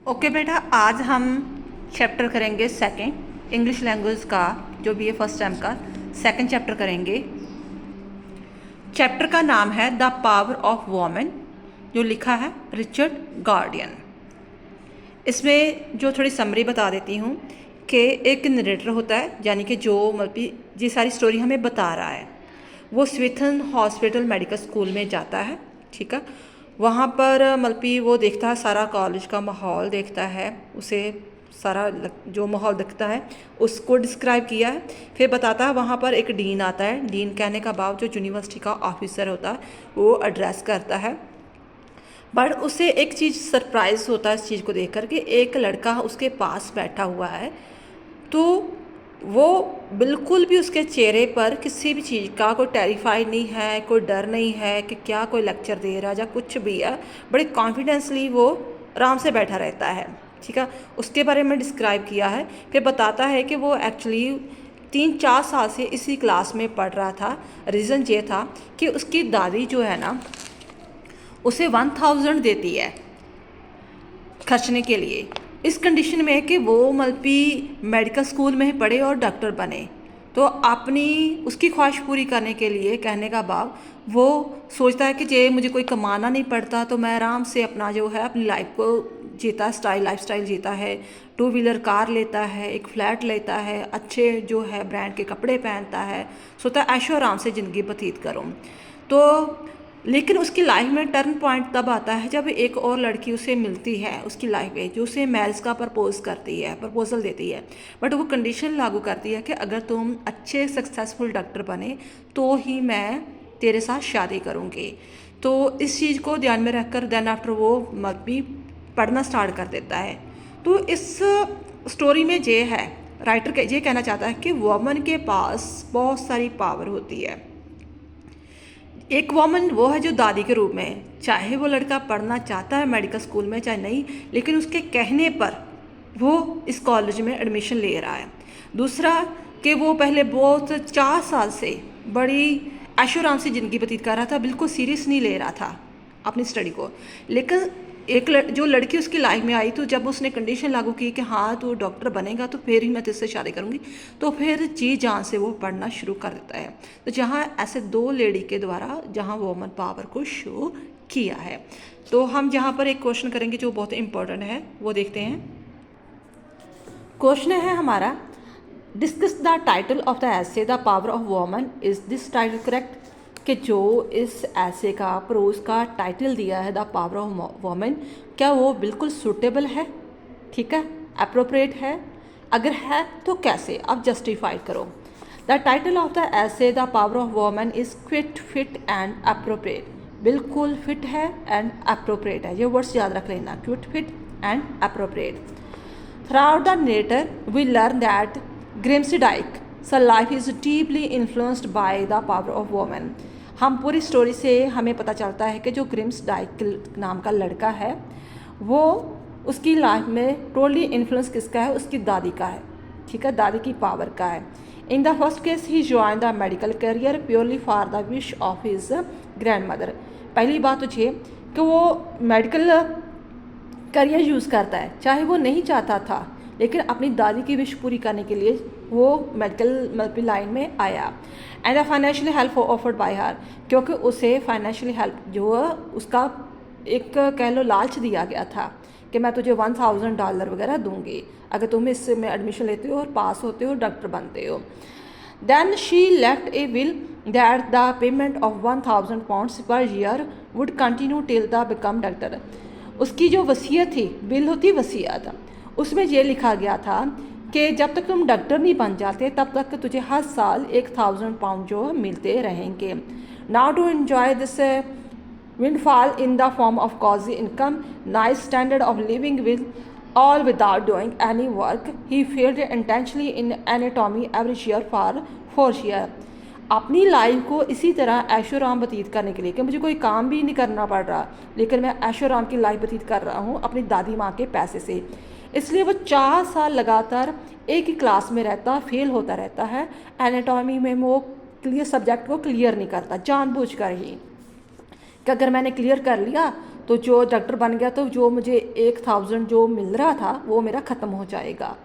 Okay बेटा, आज हम चैप्टर करेंगे सेकंड इंग्लिश लैंग्वेज का, जो भी है फर्स्ट टाइम का सेकंड चैप्टर करेंगे। चैप्टर का नाम है द पावर ऑफ वोमेन, जो लिखा है रिचर्ड गार्डियन। इसमें जो थोड़ी समरी बता देती हूँ कि एक नरेटर होता है, यानी कि जो मतलब ये सारी स्टोरी हमें बता रहा है। वो स्वीथन हॉस्पिटल मेडिकल स्कूल में जाता है, ठीक है। वहाँ पर मतलब वो देखता है, सारा कॉलेज का माहौल देखता है, उसे सारा जो माहौल दिखता है उसको डिस्क्राइब किया है। फिर बताता है वहाँ पर एक डीन आता है। डीन कहने का भाव जो यूनिवर्सिटी का ऑफिसर होता है वो एड्रेस करता है। बट उसे एक चीज़ सरप्राइज होता है इस चीज़ को देख कर के, एक लड़का उसके पास बैठा हुआ है। तो वो बिल्कुल भी उसके चेहरे पर किसी भी चीज़ का कोई टेरिफाइड नहीं है, कोई डर नहीं है कि क्या कोई लेक्चर दे रहा है या कुछ भी है। बड़े कॉन्फिडेंसली वो आराम से बैठा रहता है, ठीक है। उसके बारे में डिस्क्राइब किया है। फिर बताता है कि वो एक्चुअली 3-4 साल से इसी क्लास में पढ़ रहा था। रीज़न ये था कि उसकी दादी जो है ना, उसे 1000 देती है खर्चने के लिए, इस कंडीशन में कि वो मल्टी मेडिकल स्कूल में पढ़े और डॉक्टर बने। तो अपनी उसकी ख्वाहिश पूरी करने के लिए, कहने का भाव, वो सोचता है कि जे मुझे कोई कमाना नहीं पड़ता तो मैं आराम से अपना जो है अपनी लाइफ को जीता, लाइफ स्टाइल जीता है। 2 व्हीलर कार लेता है, एक फ्लैट लेता है, अच्छे जो है ब्रांड के कपड़े पहनता है, सोचता है ऐशो आराम से ज़िंदगी व्यतीत करूँ। तो लेकिन उसकी लाइफ में टर्न पॉइंट तब आता है जब एक और लड़की उसे मिलती है उसकी लाइफ में, जो उसे मैरिज का प्रपोजल देती है। बट वो कंडीशन लागू करती है कि अगर तुम अच्छे सक्सेसफुल डॉक्टर बने तो ही मैं तेरे साथ शादी करूँगी। तो इस चीज़ को ध्यान में रखकर देन आफ्टर वो भी पढ़ना स्टार्ट कर देता है। तो इस स्टोरी में ये है, राइटर ये कहना चाहता है कि वुमन के पास बहुत सारी पावर होती है। एक वॉमन वो है जो दादी के रूप में, चाहे वो लड़का पढ़ना चाहता है मेडिकल स्कूल में चाहे नहीं, लेकिन उसके कहने पर वो इस कॉलेज में एडमिशन ले रहा है। दूसरा कि वो पहले बहुत 4 साल से बड़ी ऐशोआराम से ज़िंदगी व्यतीत कर रहा था, बिल्कुल सीरियस नहीं ले रहा था अपनी स्टडी को। लेकिन जो लड़की उसकी लाइफ में आई, तो जब उसने कंडीशन लागू की कि हाँ तू डॉक्टर बनेगा तो फिर ही मैं तुझसे शादी करूँगी, तो फिर जी जान से वो पढ़ना शुरू कर देता है। तो जहाँ ऐसे 2 लेडी के द्वारा जहाँ वोमन पावर को शो किया है, तो हम जहाँ पर एक क्वेश्चन करेंगे जो बहुत इंपॉर्टेंट है, वो देखते हैं। क्वेश्चन है हमारा, discuss the title of the essay the power of woman, is this title correct? कि जो इस ऐसे का प्रोज का टाइटल दिया है द पावर ऑफ वोमेन, क्या वो बिल्कुल सूटेबल है, ठीक है, अप्रोप्रिएट है? अगर है तो कैसे? अब जस्टिफाइड करो। The title of the essay the power of women is quit fit and appropriate. बिल्कुल फिट है एंड अप्रोप्रिएट है, ये वर्ड्स याद रख लेना, quit fit and appropriate. Throughout the narrative, we learn that Grimsdike's life is deeply influenced by the power of women. हम पूरी story से हमें पता चलता है कि जो ग्रिम्सडाइक नाम का लड़का है, वो उसकी लाइफ में टोटली इन्फ्लुएंस किसका है? उसकी दादी का है, ठीक है, दादी की पावर का है। In the first case he join the medical career purely for the wish of his grand mother. पहली बात तो ये कि वो मेडिकल करियर यूज़ करता है, चाहे वो नहीं चाहता था, लेकिन अपनी दादी की विश पूरी करने के लिए वो मेडिकल लाइन में आया। And the financially help offered by हर, क्योंकि उसे फाइनेंशियली हेल्प जो उसका एक कह लो लालच दिया गया था कि मैं तुझे $1000 वगैरह दूंगी अगर तुम इसमें एडमिशन लेते हो और पास होते हो, डॉक्टर बनते हो। Then she left a will that the payment of £1000 per year would continue till the become doctor. उसकी जो वसीयत थी, बिल होती वसीयत, उसमें ये लिखा गया था कि जब तक तुम डॉक्टर नहीं बन जाते तब तक तुझे हर साल £1000 जो मिलते रहेंगे। Now to enjoy this windfall in the form of cozy income, nice standard of living with all without doing any work, he failed intentionally in anatomy every year for 4 years. अपनी लाइफ को इसी तरह ऐशोआराम व्यतीत करने के लिए कि मुझे कोई काम भी नहीं करना पड़ रहा, लेकिन मैं ऐशोआराम की लाइफ व्यतीत कर रहा हूँ अपनी दादी माँ के पैसे से, इसलिए वो 4 साल लगातार एक ही क्लास में रहता, फेल होता रहता है। एनाटॉमी में वो क्लियर सब्जेक्ट को क्लियर नहीं करता जानबूझकर ही, कि अगर मैंने क्लियर कर लिया तो जो डॉक्टर बन गया तो जो मुझे 1000 जो मिल रहा था वो मेरा ख़त्म हो जाएगा।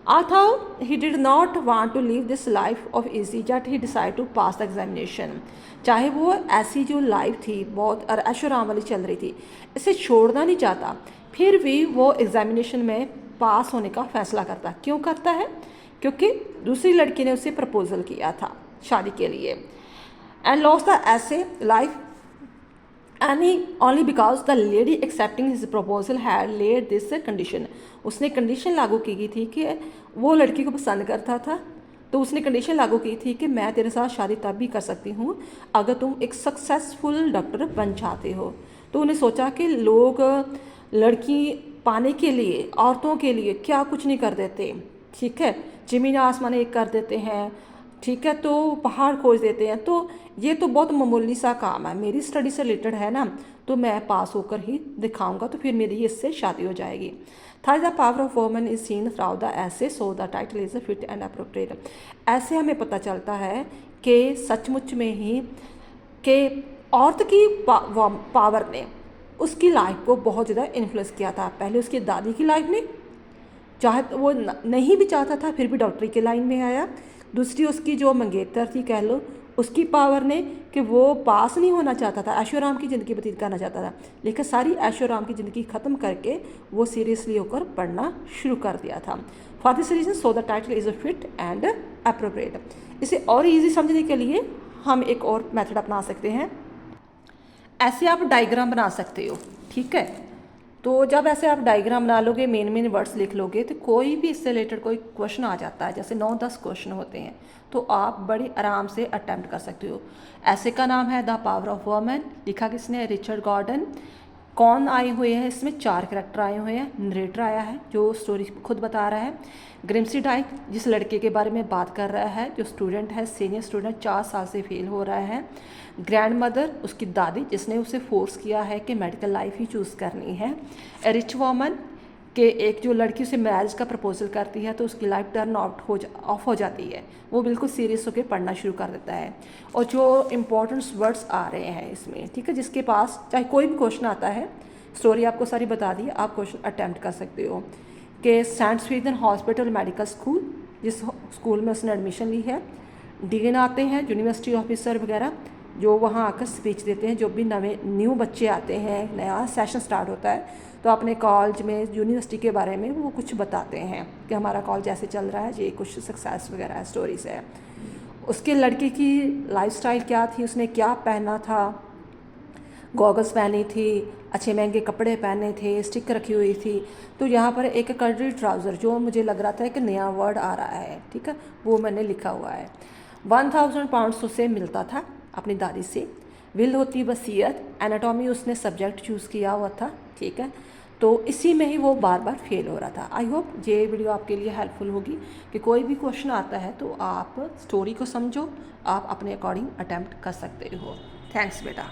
Although he did not want to live this life of easy, yet he decided to pass the examination. चाहे वो ऐसी जो लाइफ थी बहुत और ऐशो आराम वाली चल रही थी, इसे छोड़ना नहीं चाहता, फिर भी वो एग्जामिनेशन में पास होने का फैसला करता। क्यों करता है? क्योंकि दूसरी लड़की ने उसे प्रपोजल किया था शादी के लिए। एंड लॉस्ट द ऐसे life only because the lady accepting his proposal had laid this condition. उसने कंडीशन लागू की गई थी कि वो लड़की को पसंद करता था, तो उसने कंडीशन लागू की थी कि मैं तेरे साथ शादी तब भी कर सकती हूँ अगर तुम एक सक्सेसफुल डॉक्टर बन जाते हो। तो उन्हें सोचा कि लोग लड़की पाने के लिए, औरतों के लिए क्या कुछ नहीं कर देते, ठीक है, ज़मीन आसमान एक कर देते हैं, ठीक है, तो पहाड़ खोज देते हैं, तो ये तो बहुत मामूली सा काम है, मेरी स्टडी से रिलेटेड है ना, तो मैं पास होकर ही दिखाऊंगा, तो फिर मेरी इससे शादी हो जाएगी। Third, the power of woman is seen throughout the essay, so the title is fit and appropriate. ऐसे हमें पता चलता है कि सचमुच में ही कि औरत की पावर ने उसकी लाइफ को बहुत ज़्यादा इन्फ्लुएंस किया था। पहले उसकी दादी की लाइफ ने, चाहे वो नहीं भी चाहता था फिर भी डॉक्टरी के लाइन में आया। दूसरी उसकी जो मंगेतर थी कह लो, उसकी पावर ने कि वो पास नहीं होना चाहता था, ऐशो आराम की ज़िंदगी व्यतीत करना चाहता था, लेकिन सारी ऐशो आराम की ज़िंदगी ख़त्म करके वो सीरियसली होकर पढ़ना शुरू कर दिया था। For this reason so the title is fit and appropriate. इसे और ईजी समझने के लिए हम एक और मेथड अपना सकते हैं। ऐसे आप डायग्राम बना सकते हो, ठीक है, तो जब ऐसे आप डायग्राम बना लोगे, मेन वर्ड्स लिख लोगे, तो कोई भी इससे रिलेटेड कोई क्वेश्चन आ जाता है, जैसे 9-10 क्वेश्चन होते हैं, तो आप बड़ी आराम से अटैम्प्ट कर सकते हो। ऐसे का नाम है द पावर ऑफ वुमन, लिखा किसने? Richard Gordon. कौन आए हुए हैं इसमें? 4 कैरेक्टर आए हुए हैं। नरेटर आया है जो स्टोरी खुद बता रहा है, ग्रिम्सी डाइक जिस लड़के के बारे में बात कर रहा है, जो स्टूडेंट है, सीनियर स्टूडेंट 4 साल से फेल हो रहा है, ग्रैंड मदर उसकी दादी जिसने उसे फोर्स किया है कि मेडिकल लाइफ ही चूज़ करनी है, ए रिच वॉमन कि एक जो लड़की उसे मैरिज का प्रपोजल करती है तो उसकी लाइफ टर्न ऑफ हो जाती है, वो बिल्कुल सीरियस होकर पढ़ना शुरू कर देता है। और जो इम्पोर्टेंट वर्ड्स आ रहे हैं इसमें, ठीक है, जिसके पास चाहे कोई भी क्वेश्चन आता है, स्टोरी आपको सारी बता दी, आप क्वेश्चन अटैम्प्ट कर सकते हो। कि saint Sweden hospital medical school, जिस स्कूल में उसने एडमिशन ली है, डीन आते हैं, यूनिवर्सिटी ऑफिसर वगैरह जो वहाँ आकर स्पीच देते हैं, जो भी न्यू बच्चे आते हैं, नया सेशन स्टार्ट होता है, तो अपने कॉलेज में, यूनिवर्सिटी के बारे में वो कुछ बताते हैं कि हमारा कॉलेज ऐसे चल रहा है, ये कुछ सक्सेस वगैरह स्टोरीज है। उसके लड़के की लाइफस्टाइल क्या थी, उसने क्या पहना था, गॉगल्स पहनी थी, अच्छे महंगे कपड़े पहने थे, स्टिक रखी हुई थी। तो यहाँ पर एक कर्ली ट्राउज़र, जो मुझे लग रहा था कि नया वर्ड आ रहा है, ठीक है, वो मैंने लिखा हुआ है। 1000 पाउंड्स उसे मिलता था अपनी दादी से। विल होती वसीयत, एनाटॉमी उसने सब्जेक्ट चूज़ किया हुआ था, ठीक है, तो इसी में ही वो बार बार फेल हो रहा था। आई होप ये वीडियो आपके लिए हेल्पफुल होगी कि कोई भी क्वेश्चन आता है तो आप स्टोरी को समझो, आप अपने अकॉर्डिंग अटैम्प्ट कर सकते हो। थैंक्स बेटा।